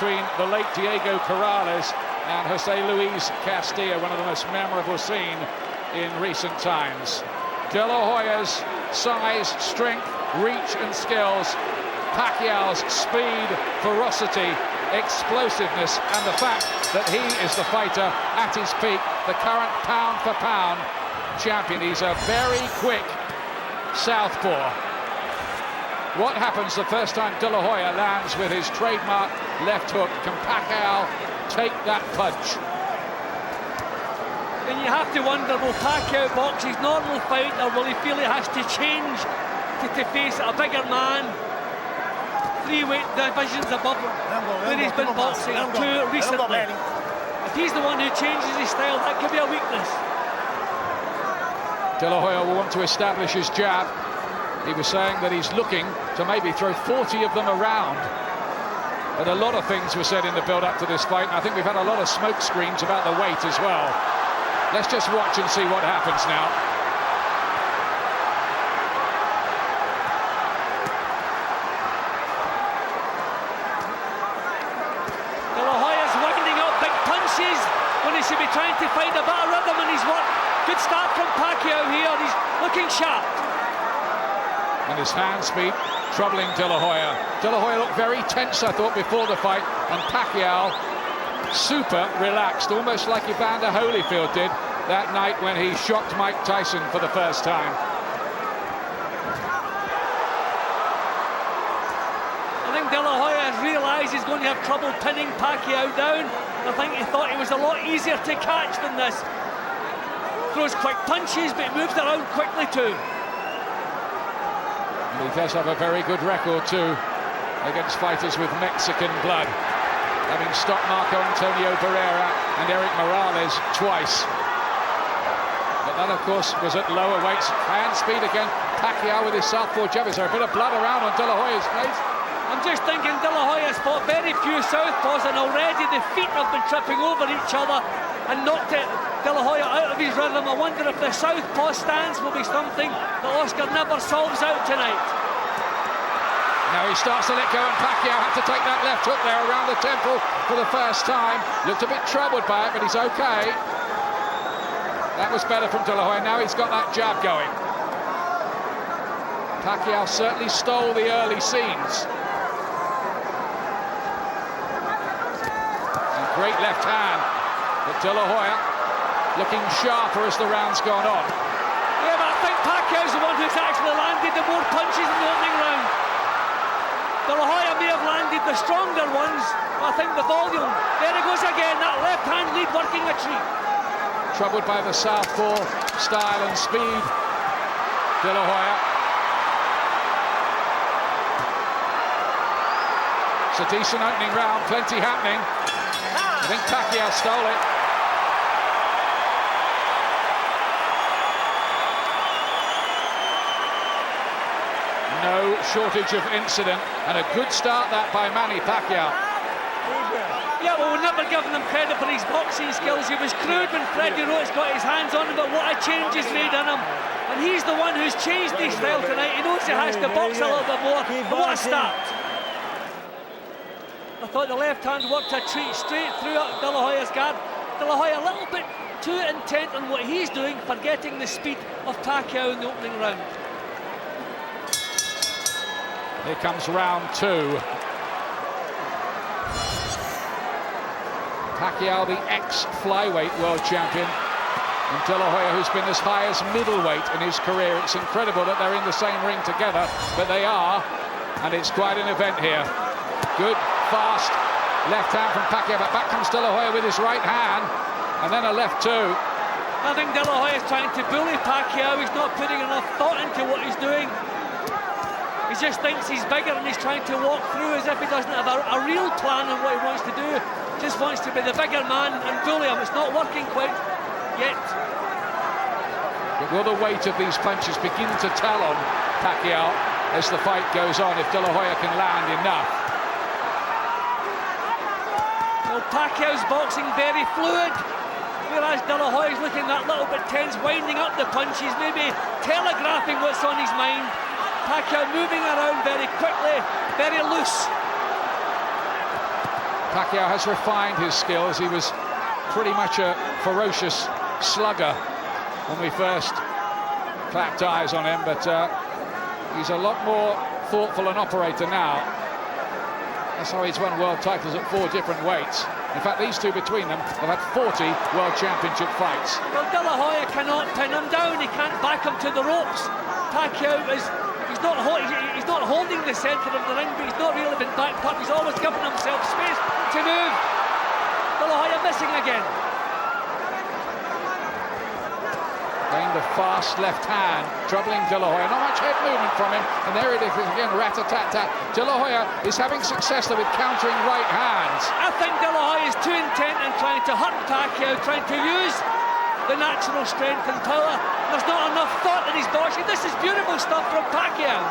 between the late Diego Corrales and Jose Luis Castillo, one of the most memorable scenes in recent times. De La Hoya's size, strength, reach and skills, Pacquiao's speed, ferocity, explosiveness, and the fact that he is the fighter at his peak, the current pound-for-pound champion. He's a very quick southpaw. What happens the first time De La Hoya lands with his trademark left hook? Can Pacquiao take that punch? And you have to wonder, will Pacquiao box his normal fight, or will he feel he has to change to face a bigger man? 3 weight divisions above him, where he's been boxing, or 2 recently. If he's the one who changes his style, that could be a weakness. De La Hoya will want to establish his jab. He was saying that he's looking to maybe throw 40 of them around. But a lot of things were said in the build-up to this fight, and I think we've had a lot of smoke screens about the weight as well. Let's just watch and see what happens now. De La Hoya's winding up big punches when he should be trying to find a better rhythm, and he's what? Good start from Pacquiao here. He's looking sharp. And his hand speed troubling De La Hoya. De La Hoya looked very tense, I thought, before the fight, and Pacquiao super relaxed, almost like Evander Holyfield did that night when he shocked Mike Tyson for the first time. I think De La Hoya has realised he's going to have trouble pinning Pacquiao down. I think he thought he was a lot easier to catch than this. Throws quick punches, but moves around quickly too. He does have a very good record too against fighters with Mexican blood, having stopped Marco Antonio Barrera and Eric Morales twice. But that, of course, was at lower weights. Hand speed again. Pacquiao with his southpaw jab. Is there a bit of blood around on De La Hoya's face? I'm just thinking De La Hoya's fought very few southpaws, and already the feet have been tripping over each other and knocked it De La Hoya out of his rhythm. I wonder if the southpaw stance will be something that Oscar never solves out tonight. Now he starts to let go, and Pacquiao had to take that left hook there around the temple for the first time. Looked a bit troubled by it, but he's okay. That was better from De La Hoya. Now he's got that jab going. Pacquiao certainly stole the early scenes. And great left hand, but De La Hoya looking sharper as the round's gone on. Yeah, but I think Pacquiao's the one who's actually landed the more punches in the opening round. De La Hoya may have landed the stronger ones, but I think the volume. There he goes again, that left hand lead working a treat. Troubled by the southpaw style and speed, De La Hoya. It's a decent opening round, plenty happening. I think Pacquiao stole it. No shortage of incident, and a good start that by Manny Pacquiao. Yeah, well, we're never giving him credit for his boxing skills. He was crude when Freddie Roach got his hands on him, but what a change he's made in him. And he's the one who's changed his style tonight. He knows he has to box a little bit more. But what a start. I thought the left hand worked a treat straight through De La Hoya's guard. De La Hoya a little bit too intent on what he's doing, forgetting the speed of Pacquiao in the opening round. Here comes round two. Pacquiao, the ex-flyweight world champion, and De La Hoya, who's been as high as middleweight in his career. It's incredible that they're in the same ring together, but they are, and it's quite an event here. Good, fast left hand from Pacquiao, but back comes De La Hoya with his right hand, and then a left too. I think De La Hoya is trying to bully Pacquiao. He's not putting enough thought into what he's doing. He just thinks he's bigger, and he's trying to walk through as if he doesn't have a real plan on what he wants to do. Just wants to be the bigger man and bully him. It's not working quite yet. But will the weight of these punches begin to tell on Pacquiao as the fight goes on, if De La Hoya can land enough? Well, Pacquiao's boxing very fluid, whereas De La Hoya's looking that little bit tense, winding up the punches, maybe telegraphing what's on his mind. Pacquiao moving around very quickly, very loose. Pacquiao has refined his skills. He was pretty much a ferocious slugger when we first clapped eyes on him, but he's a lot more thoughtful an operator now. That's how he's won world titles at 4 different weights. In fact, these two between them have had 40 world championship fights. Well, De La Hoya cannot pin him down. He can't back him to the ropes. Pacquiao he's not holding the centre of the ring, but he's not really been backed up. He's always given himself space to move. De La Hoya missing again. Gained a fast left hand, troubling De La Hoya. Not much head movement from him, and there it is again, rat-a-tat-tat. De La Hoya is having success with countering right hands. I think De La Hoya is too intent in trying to hurt Pacquiao, trying to use the natural strength and power. There's not enough thought in his boxing. This is beautiful stuff from Pacquiao.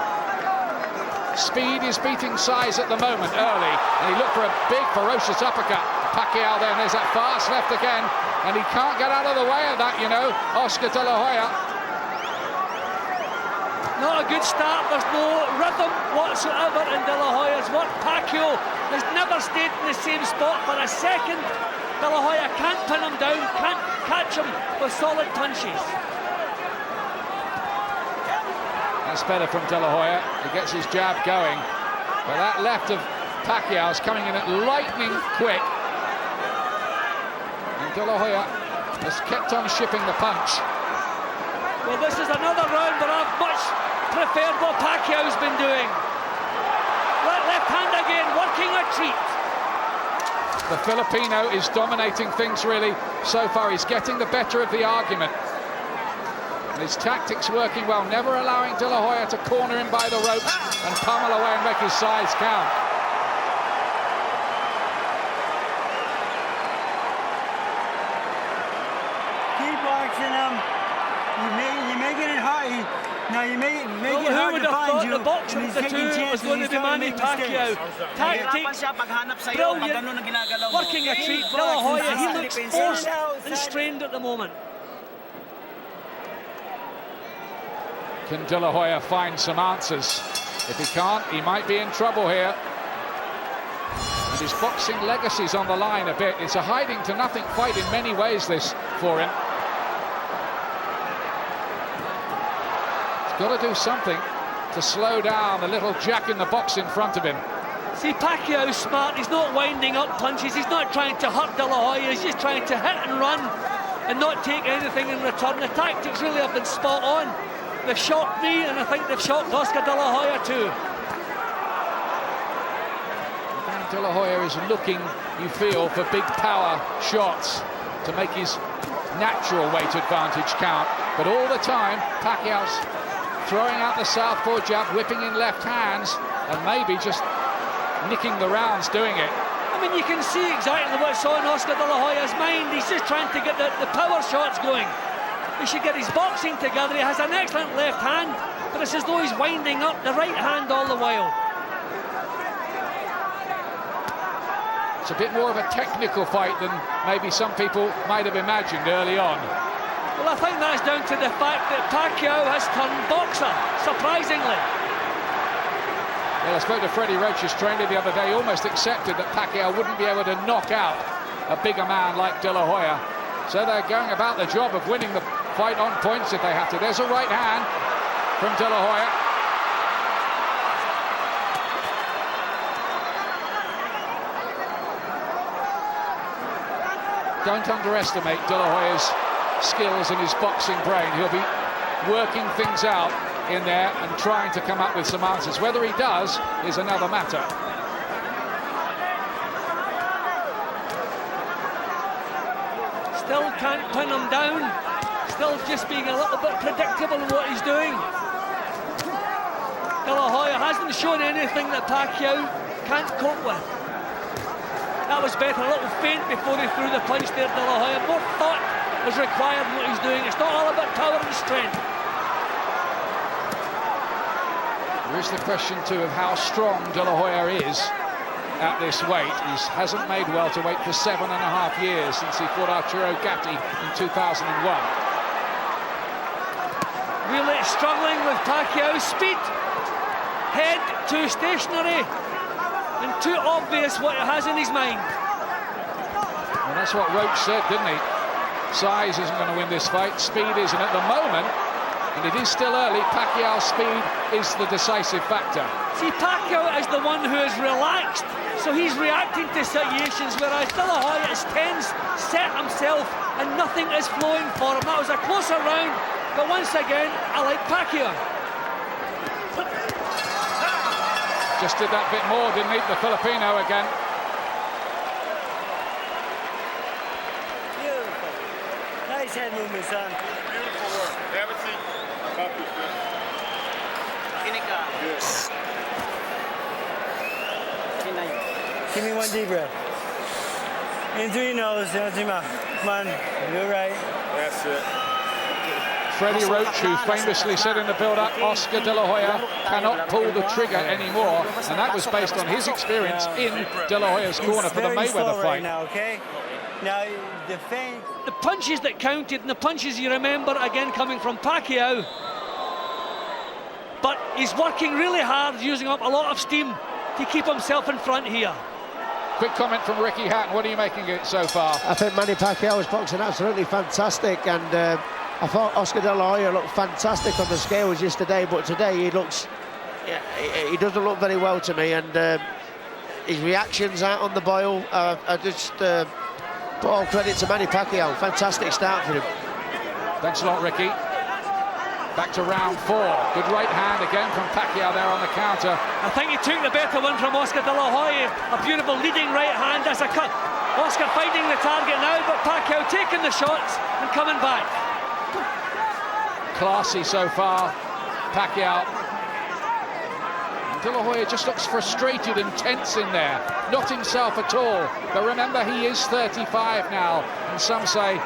Speed is beating size at the moment early, and he looked for a big, ferocious uppercut. Pacquiao there, and there's that fast left again, and he can't get out of the way of that, you know, Oscar De La Hoya. Not a good start. There's no rhythm whatsoever in De La Hoya's work. Pacquiao has never stayed in the same spot for a second. De La Hoya can't pin him down, can't catch him with solid punches. That's better from De La Hoya. He gets his jab going, but that left of Pacquiao is coming in at lightning quick. And De La Hoya has kept on shipping the punch. Well, this is another round where I've much preferred what Pacquiao's been doing. Left hand again, working a treat. The Filipino is dominating things really so far. He's getting the better of the argument. His tactics working well, never allowing De La Hoya to corner him by the ropes and pummel away and make his sides count. Keep watching him. You're making it hard. Now you make it hard to find you. The boxer of the two was going to be Manny Pacquiao. Tactics, brilliant, working a treat. De La Hoya, he looks forced and strained at the moment. Can De La Hoya find some answers? If he can't, he might be in trouble here. And his boxing legacy's on the line a bit. It's a hiding-to-nothing fight in many ways, this, for him. He's got to do something to slow down the little jack-in-the-box in front of him. See, Pacquiao's smart. He's not winding up punches. He's not trying to hurt De La Hoya. He's just trying to hit and run and not take anything in return. The tactics really have been spot on. They've shocked me, and I think they've shocked Oscar De La Hoya too. De La Hoya is looking, you feel, for big power shots to make his natural weight advantage count. But all the time, Pacquiao's throwing out the southpaw jab, whipping in left hands, and maybe just nicking the rounds doing it. I mean, you can see exactly what's on Oscar De La Hoya's mind. He's just trying to get the power shots going. He should get his boxing together. He has an excellent left hand, but it's as though he's winding up the right hand all the while. It's a bit more of a technical fight than maybe some people might have imagined early on. Well, I think that's down to the fact that Pacquiao has turned boxer, surprisingly. Well, I spoke to Freddie Roach's trainer the other day. He almost accepted that Pacquiao wouldn't be able to knock out a bigger man like De La Hoya. So they're going about the job of winning the fight on points if they have to. There's a right hand from De La Hoya. Don't underestimate De La Hoya's skills and his boxing brain. He'll be working things out in there and trying to come up with some answers. Whether he does is another matter. Still can't pin him down. Still just being a little bit predictable in what he's doing. De La Hoya hasn't shown anything that Pacquiao can't cope with. That was better, a little feint before he threw the punch there, De La Hoya. More thought is required in what he's doing. It's not all about power and strength. There is the question too of how strong De La Hoya is at this weight. He hasn't made welterweight for 7.5 years since he fought Arturo Gatti in 2001. Really struggling with Pacquiao's speed. Head too stationary. and too obvious what he has in his mind. Well, that's what Roach said, didn't he? Size isn't going to win this fight, speed isn't at the moment, and it is still early. Pacquiao's speed is the decisive factor. See, Pacquiao is the one who is relaxed, so he's reacting to situations, whereas De La Hoya is tense, set himself, and nothing is flowing for him. That was a closer round, but once again, I like Pacquiao. Just did that bit more, didn't he, the Filipino again. Nice head movement, son. Beautiful work. Have a seat. Give me one deep breath. In through your nose, out through your mouth. Come on, you're right. That's it. Freddie Roach, who famously said in the build-up, Oscar De La Hoya cannot pull the trigger anymore, and that was based on his experience in De La Hoya's corner for the Mayweather fight. Now, okay? Now, the feint. The punches that counted and the punches you remember, again, coming from Pacquiao. But he's working really hard, using up a lot of steam to keep himself in front here. Quick comment from Ricky Hatton. What are you making of it so far? I think Manny Pacquiao is boxing absolutely fantastic, and I thought Oscar De La Hoya looked fantastic on the scales yesterday, but today he looks, he doesn't look very well to me, and his reactions out on the boil, I just put all credit to Manny Pacquiao. Fantastic start for him. Thanks a lot, Ricky. Back to round 4. Good right hand again from Pacquiao there on the counter. I think he took the better one from Oscar De La Hoya. A beautiful leading right hand as a cut. Oscar finding the target now, but Pacquiao taking the shots and coming back. Classy so far, Pacquiao. De La Hoya just looks frustrated and tense in there, not himself at all. But remember, he is 35 now, and some say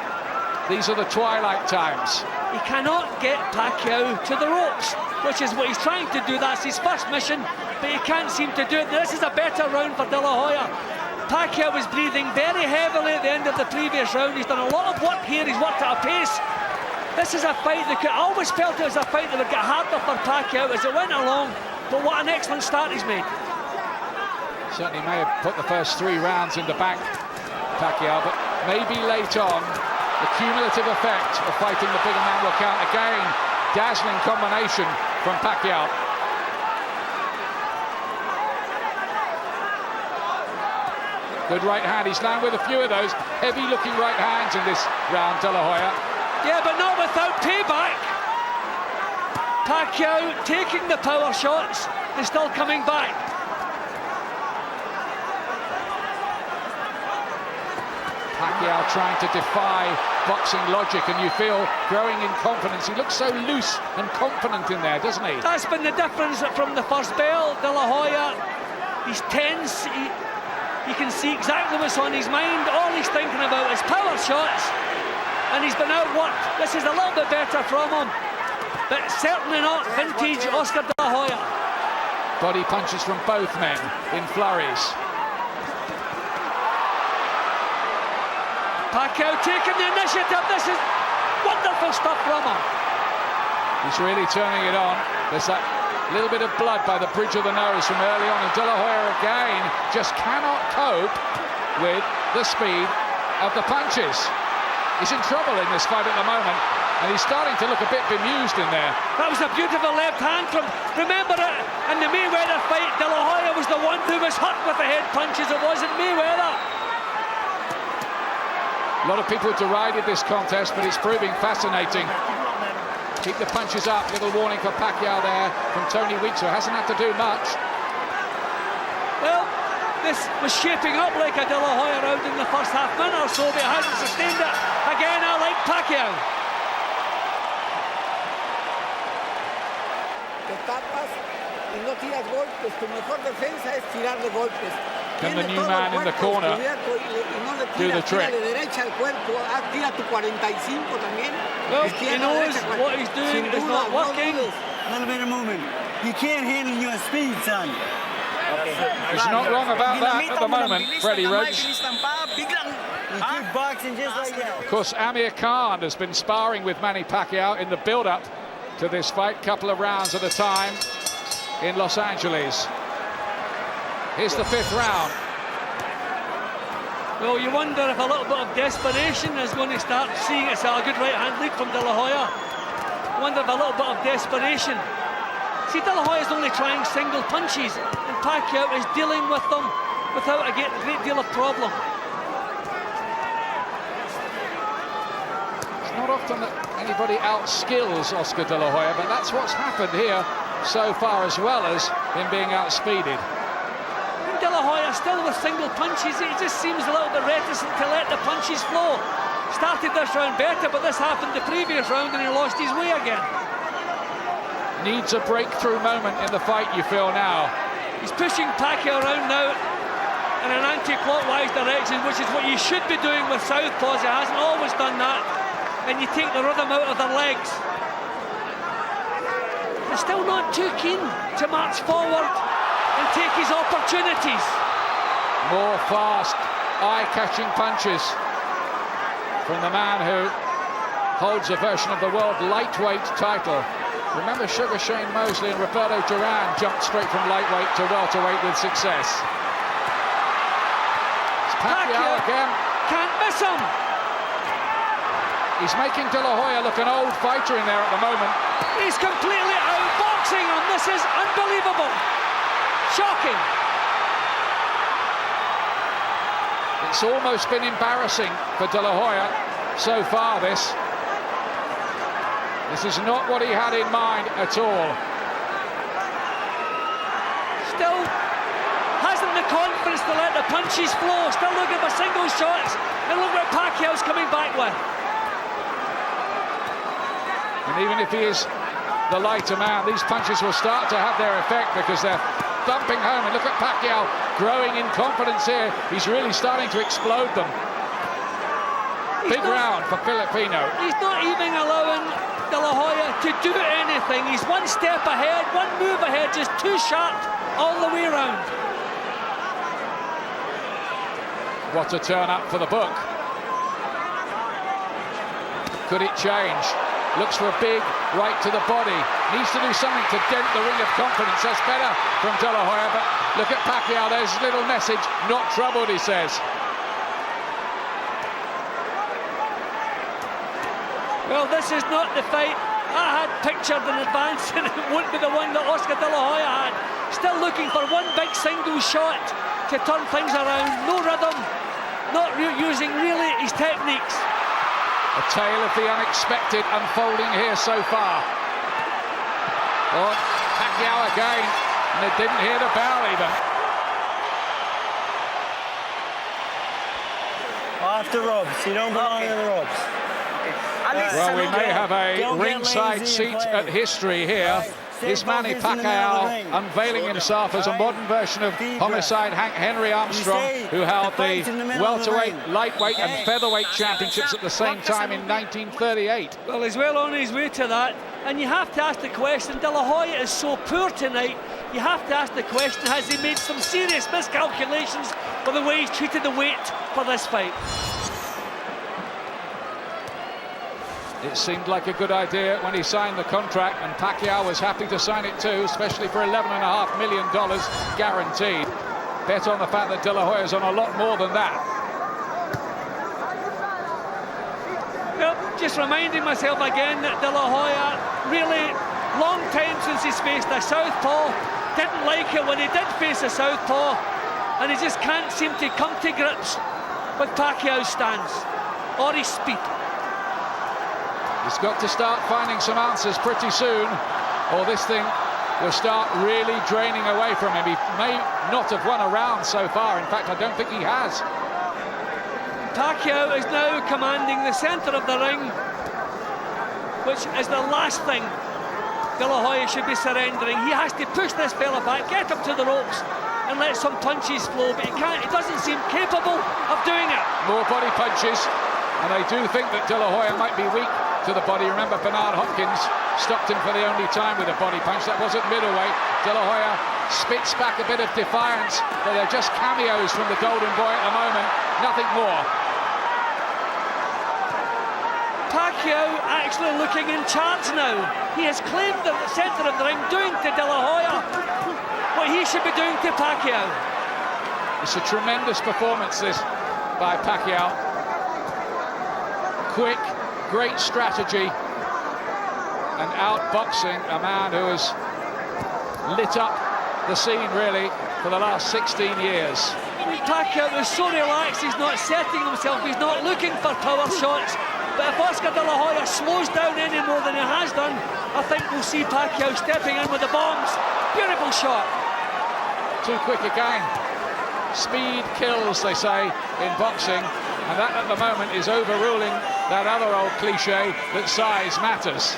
these are the twilight times. He cannot get Pacquiao to the ropes, which is what he's trying to do. That's his first mission, but he can't seem to do it. This is a better round for De La Hoya. Pacquiao was breathing very heavily at the end of the previous round. He's done a lot of work here. He's worked at a pace. This is a fight that I always felt it was a fight that would get harder for Pacquiao as it went along, but what an excellent start he's made. Certainly may have put the first 3 rounds in the bank, Pacquiao, but maybe late on, the cumulative effect of fighting the bigger man will count again. Dazzling combination from Pacquiao. Good right hand. He's landed with a few of those heavy-looking right hands in this round, De La Hoya. Yeah, but not without payback. Pacquiao taking the power shots and still coming back. Pacquiao trying to defy boxing logic, and you feel growing in confidence. He looks so loose and confident in there, doesn't he? That's been the difference from the first bell. De La Hoya, he's tense. You can see exactly what's on his mind. All he's thinking about is power shots, and he's been outworked. This is a little bit better from him, but certainly not vintage Oscar De La Hoya. Body punches from both men in flurries. Pacquiao taking the initiative. This is wonderful stuff from him. He's really turning it on. There's that little bit of blood by the bridge of the nose from early on, and De La Hoya again just cannot cope with the speed of the punches. He's in trouble in this fight at the moment, and he's starting to look a bit bemused in there. That was a beautiful left hand from, remember it, in the Mayweather fight, De La Hoya was the one who was hurt with the head punches. It wasn't Mayweather. A lot of people derided this contest, but it's proving fascinating. Keep the punches up. Little warning for Pacquiao there from Tony Weeks, who hasn't had to do much. Well, this was shaping up like a De La Hoya round in the first half minute or so, but he hasn't sustained it. Again, I like Pacquiao. Te tapas y no tiras golpes. Tu mejor defensa es tirarle golpes. Can the new man in the corner do the trick? Tira tu 45 también. Well, he knows what he's doing is not working. A little bit of movement. He can't handle your speed, son. He's not wrong about that at the moment, Freddie Roach. You keep boxing just like that. Of course, Amir Khan has been sparring with Manny Pacquiao in the build-up to this fight, couple of rounds at a time in Los Angeles. Here's the 5th round. Well, you wonder if a little bit of desperation is going to start seeing itself. A good right-hand lead from De La Hoya. I wonder if a little bit of desperation. See, De La Hoya's only trying single punches, and Pacquiao is dealing with them without a great deal of problem. It's not often that anybody outskills Oscar De La Hoya, but that's what's happened here so far, as well as him being outspeeded. De La Hoya still with single punches. He just seems a little bit reticent to let the punches flow. Started this round better, but this happened the previous round and he lost his way again. Needs a breakthrough moment in the fight, you feel now. He's pushing Pacquiao around now in an anti-clockwise direction, which is what you should be doing with southpaws. He hasn't always done that. And you take the rhythm out of their legs. They're still not too keen to march forward and take his opportunities. More fast, eye-catching punches from the man who holds a version of the world lightweight title. Remember, Sugar Shane Mosley and Roberto Duran jumped straight from lightweight to welterweight with success. It's Pacquiao again. Can't miss him. He's making De La Hoya look an old fighter in there at the moment. He's completely outboxing him. This is unbelievable. Shocking. It's almost been embarrassing for De La Hoya so far, this. This is not what he had in mind at all. Still hasn't the confidence to let the punches flow. Still looking for single shots. And look what Pacquiao's coming back with. And even if he is the lighter man, these punches will start to have their effect because they're thumping home. And look at Pacquiao growing in confidence here. He's really starting to explode them. Big round for Filipino. He's not even allowing De La Hoya to do anything. He's one step ahead, one move ahead, just too sharp all the way around. What a turn up for the book. Could it change? Looks for a big right to the body. Needs to do something to dent the ring of confidence. That's better from De La Hoya, but look at Pacquiao. There's his little message. Not troubled, he says. Well, this is not the fight I had pictured in advance, and it won't be the one that Oscar De La Hoya had. Still looking for one big single shot to turn things around. No rhythm, not using really his techniques. A tale of the unexpected unfolding here so far. Oh, Pacquiao again, and they didn't hear the bell even. Off the ropes. You don't belong in the ropes. Well, we may have a ringside seat at history here. Is Manny Pacquiao unveiling himself as a modern version of homicide Hank Henry Armstrong, who held the welterweight, lightweight and featherweight championships at the same time in 1938. Well, he's well on his way to that, and you have to ask the question, De La Hoya is so poor tonight, you have to ask the question, has he made some serious miscalculations with the way he's treated the weight for this fight? It seemed like a good idea when he signed the contract, and Pacquiao was happy to sign it too, especially for $11.5 million guaranteed. Bet on the fact that De La Hoya's on a lot more than that. Well, just reminding myself again that De La Hoya, really long time since he's faced a southpaw, didn't like it when he did face a southpaw, and he just can't seem to come to grips with Pacquiao's stance or his speed. He's got to start finding some answers pretty soon, or this thing will start really draining away from him. He may not have won a round so far. In fact, I don't think he has. Pacquiao is now commanding the centre of the ring, which is the last thing De La Hoya should be surrendering. He has to push this fella back, get him to the ropes, and let some punches flow, but he can't. He doesn't seem capable of doing it. More body punches, and they do think that De La Hoya might be weak to the body. Remember, Bernard Hopkins stopped him for the only time with a body punch. That was at middleweight. De La Hoya spits back a bit of defiance, but they're just cameos from the Golden Boy at the moment, nothing more. Pacquiao actually looking in charge now. He has claimed the centre of the ring, doing to De La Hoya what he should be doing to Pacquiao. It's a tremendous performance, this, by Pacquiao. Quick, great strategy, and outboxing a man who has lit up the scene, really, for the last 16 years. Pacquiao is so relaxed, he's not setting himself, he's not looking for power shots. But if Oscar De La Hoya slows down any more than he has done, I think we'll see Pacquiao stepping in with the bombs. Beautiful shot. Too quick again. Speed kills, they say, in boxing, and that at the moment is overruling that other old cliche that size matters.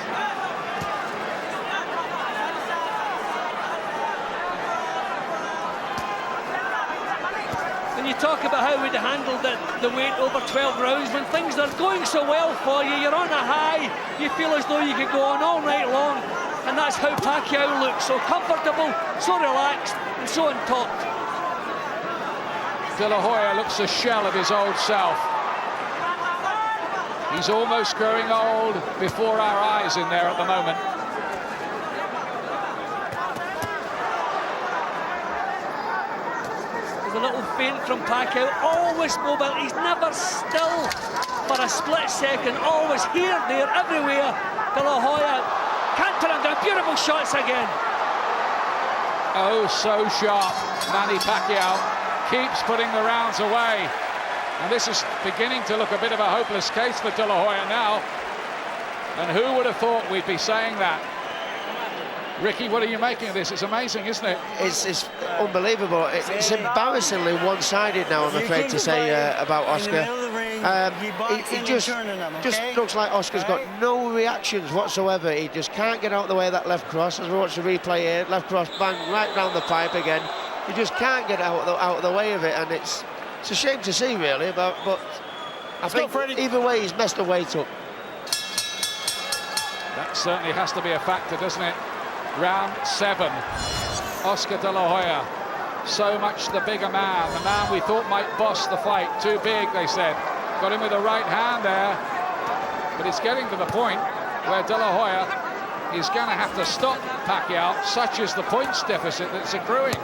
When you talk about how we'd handled the weight over 12 rounds, when things are going so well for you, you're on a high, you feel as though you could go on all night long, and that's how Pacquiao looks, so comfortable, so relaxed, and so on top. De La Hoya looks a shell of his old self. He's almost growing old before our eyes in there at the moment. There's a little feint from Pacquiao, always mobile, he's never still for a split second, always here, there, everywhere. De La Hoya can't put him down, beautiful shots again. Oh, so sharp. Manny Pacquiao keeps putting the rounds away. And this is beginning to look a bit of a hopeless case for De La Hoya now. And who would have thought we'd be saying that? Ricky, what are you making of this? It's amazing, isn't it? It's unbelievable. It's embarrassingly one-sided now, I'm afraid to say, about Oscar. He just looks like Oscar's got no reactions whatsoever. He just can't get out of the way of that left cross. As we watch the replay here, left cross, bang, right down the pipe again. He just can't get out of the way of it, and it's a shame to see, really, but I think either way he's messed the weight up. That certainly has to be a factor, doesn't it? Round 7, Oscar De La Hoya, so much the bigger man, the man we thought might boss the fight. Too big, they said. Got him with the right hand there, but it's getting to the point where De La Hoya is going to have to stop Pacquiao, such is the points deficit that's accruing.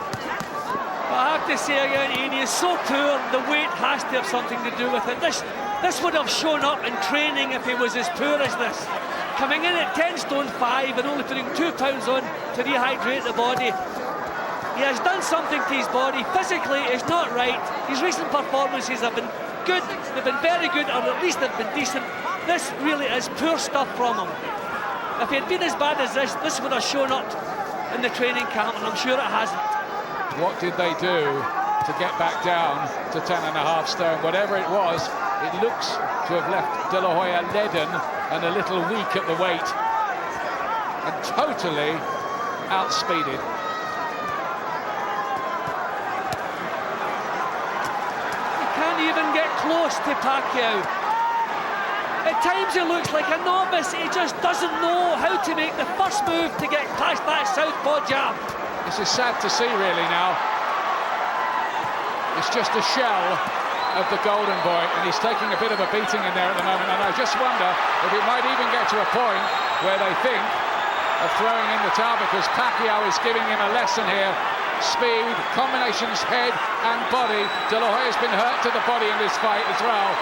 I have to say again, Ian, he is so poor, the weight has to have something to do with it. This would have shown up in training if he was as poor as this. Coming in at 10 stone 5 and only putting 2 pounds on to rehydrate the body. He has done something to his body. Physically, it's not right. His recent performances have been good, they've been very good, or at least they've been decent. This really is poor stuff from him. If he had been as bad as this would have shown up in the training camp, and I'm sure it hasn't. What did they do to get back down to 10.5 stone? Whatever it was, it looks to have left De La Hoya leaden and a little weak at the weight, and totally outspeeded. He can't even get close to Pacquiao. At times he looks like a novice. He just doesn't know how to make the first move to get past that southpaw jab. This is sad to see, really, now. It's just a shell of the golden boy, and he's taking a bit of a beating in there at the moment, and I just wonder if it might even get to a point where they think of throwing in the towel, because Pacquiao is giving him a lesson here. Speed, combinations, head and body. De La Hoya's been hurt to the body in this fight as well.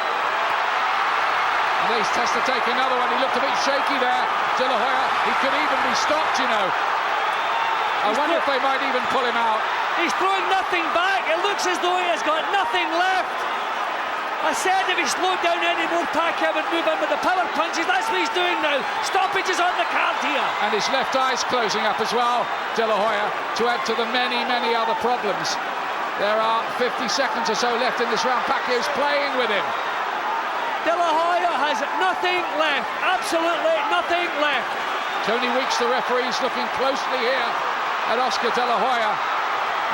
And he has to take another one. He looked a bit shaky there, De La Hoya. He could even be stopped, you know. I wonder if they might even pull him out. He's throwing nothing back. It looks as though he has got nothing left. I said if he slowed down any more, Pacquiao would move in with the power punches. That's what he's doing now. Stoppage is on the card here. And his left eye's closing up as well, De La Hoya, to add to the many, many other problems. There are 50 seconds or so left in this round. Pacquiao's playing with him. De La Hoya has nothing left. Absolutely nothing left. Tony Weeks, the referee, is looking closely here at Oscar De La Hoya.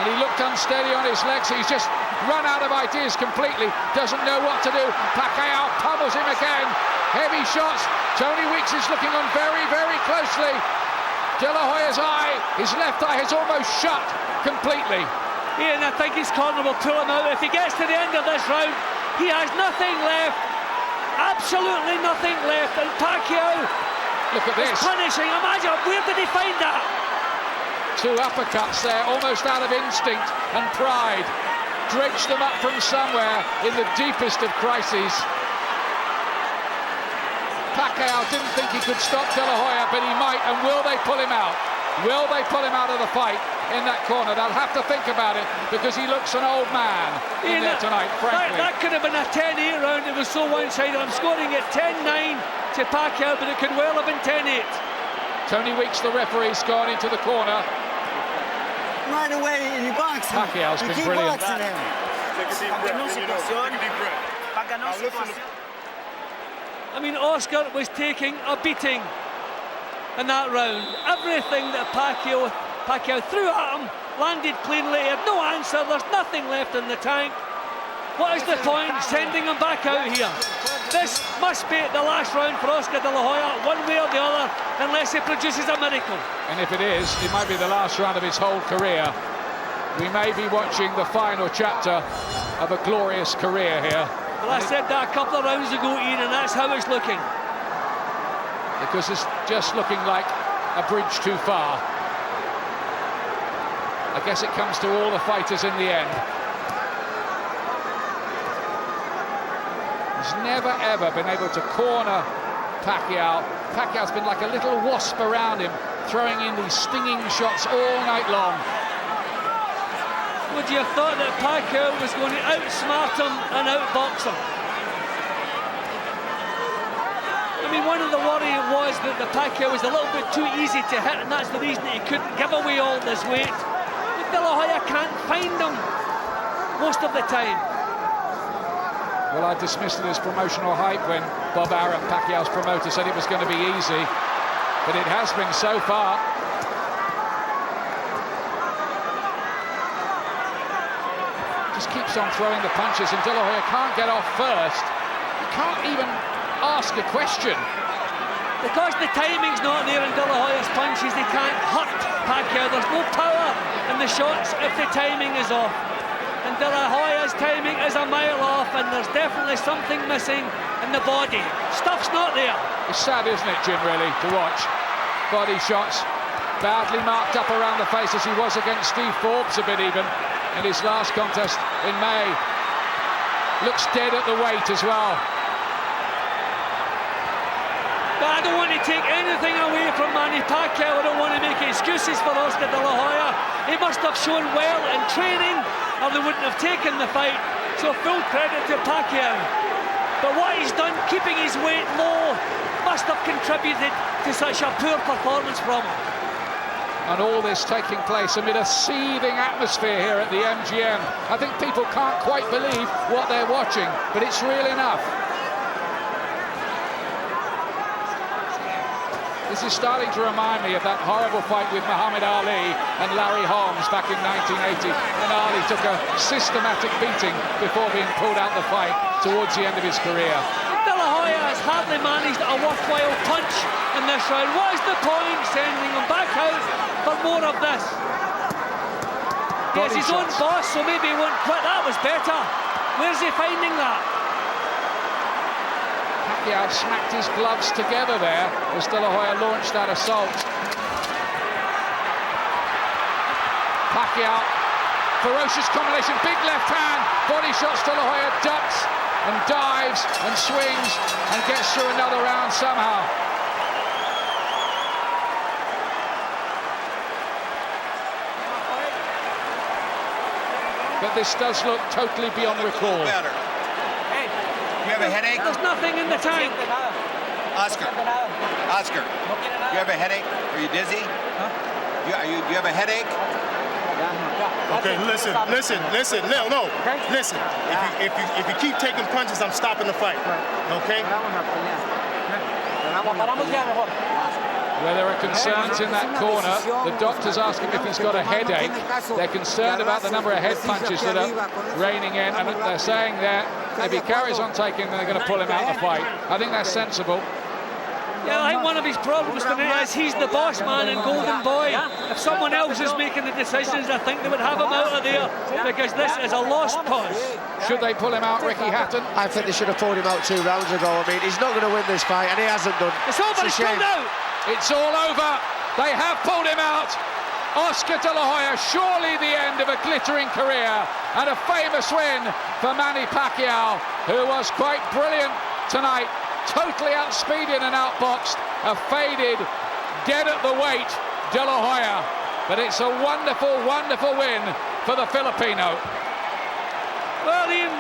And he looked unsteady on his legs. He's just run out of ideas completely. Doesn't know what to do. Pacquiao pummels him again. Heavy shots. Tony Weeks is looking on very, very closely. De La Hoya's eye, his left eye, has almost shut completely. Ian, I think his corner will pull him out. If he gets to the end of this round, he has nothing left. Absolutely nothing left. And Pacquiao, look at this, punishing. Imagine, where did he find that? 2 uppercuts there, almost out of instinct and pride. dredge them up from somewhere in the deepest of crises. Pacquiao didn't think he could stop De La Hoya, but he might, and will they pull him out? Will they pull him out of the fight in that corner? They'll have to think about it, because he looks an old man in there tonight, frankly. That could have been a 10-8 round. It was so one-sided. I'm scoring it 10-9 to Pacquiao, but it could well have been 10-8. Tony Weeks, the referee's gone into the corner. Right away, and you box him. Pacquiao's been brilliant. Take a deep breath. Take a deep breath. I mean, Oscar was taking a beating in that round. Everything that Pacquiao threw at him landed cleanly. He had no answer. There's nothing left in the tank. What is the point sending him back out here? This must be the last round for Oscar De La Hoya, one way or the other, unless he produces a miracle. And if it is, it might be the last round of his whole career. We may be watching the final chapter of a glorious career here. Well, I said that a couple of rounds ago, Ian, and that's how it's looking. Because it's just looking like a bridge too far. I guess it comes to all the fighters in the end. He's never ever been able to corner Pacquiao. Pacquiao's been like a little wasp around him, throwing in these stinging shots all night long. Would you have thought that Pacquiao was going to outsmart him and outbox him? I mean, one of the worry was that the Pacquiao was a little bit too easy to hit, and that's the reason that he couldn't give away all this weight. But De La Hoya can't find him most of the time. Well, I dismissed it as promotional hype when Bob Arum, Pacquiao's promoter, said it was going to be easy, but it has been so far. Just keeps on throwing the punches, and De La Hoya can't get off first. He can't even ask a question. Because the timing's not there in De La Hoya's punches, he can't hurt Pacquiao. There's no power in the shots if the timing is off. And De La Hoya's timing is a mile off, and there's definitely something missing in the body. Stuff's not there. It's sad, isn't it, Jim, really, to watch body shots badly marked up around the face, as he was against Steve Forbes a bit even in his last contest in May. Looks dead at the weight as well. But I don't want to take anything away from Manny Pacquiao. I don't want to make excuses for Oscar De La Hoya. He must have shown well in training, or they wouldn't have taken the fight. So full credit to Pacquiao. But what he's done, keeping his weight low, must have contributed to such a poor performance from him. And all this taking place amid a seething atmosphere here at the MGM. I think people can't quite believe what they're watching, but it's real enough. This is starting to remind me of that horrible fight with Muhammad Ali and Larry Holmes back in 1980, when Ali took a systematic beating before being pulled out the fight towards the end of his career. De La Hoya has hardly managed a worthwhile punch in this round. What is the point sending him back out for more of this? He has his own boss, so maybe he won't quit. That was better. Where's he finding that? Pacquiao smacked his gloves together there as De La Hoya launched that assault. Pacquiao, ferocious combination, big left hand, body shots. De La Hoya ducks and dives and swings and gets through another round somehow. But this does look totally beyond recall. You have a headache? There's nothing in the tank. Oscar, you have a headache? Are you dizzy? Huh? You have a headache? Okay, listen. No. Listen. If you keep taking punches, I'm stopping the fight. Okay? Where there are concerns in that corner, the doctors ask him if he's got a headache. They're concerned about the number of head punches that are raining in, and they're saying that if he carries on taking, they're going to pull him out of the fight. I think that's sensible. Yeah, I think one of his problems tonight is he's the boss man and Golden Boy. If someone else is making the decisions, I think they would have him out of there, because this is a lost cause. Should they pull him out, Ricky Hatton? I think they should have pulled him out 2 rounds ago. I mean, he's not going to win this fight, and he hasn't done. It's over, he's pulled out. It's all over. They have pulled him out. Oscar De La Hoya, surely the end of a glittering career and a famous win for Manny Pacquiao, who was quite brilliant tonight, totally outspeeded and outboxed a faded, dead at the weight De La Hoya. But it's a wonderful, wonderful win for the Filipino. Well, Ian,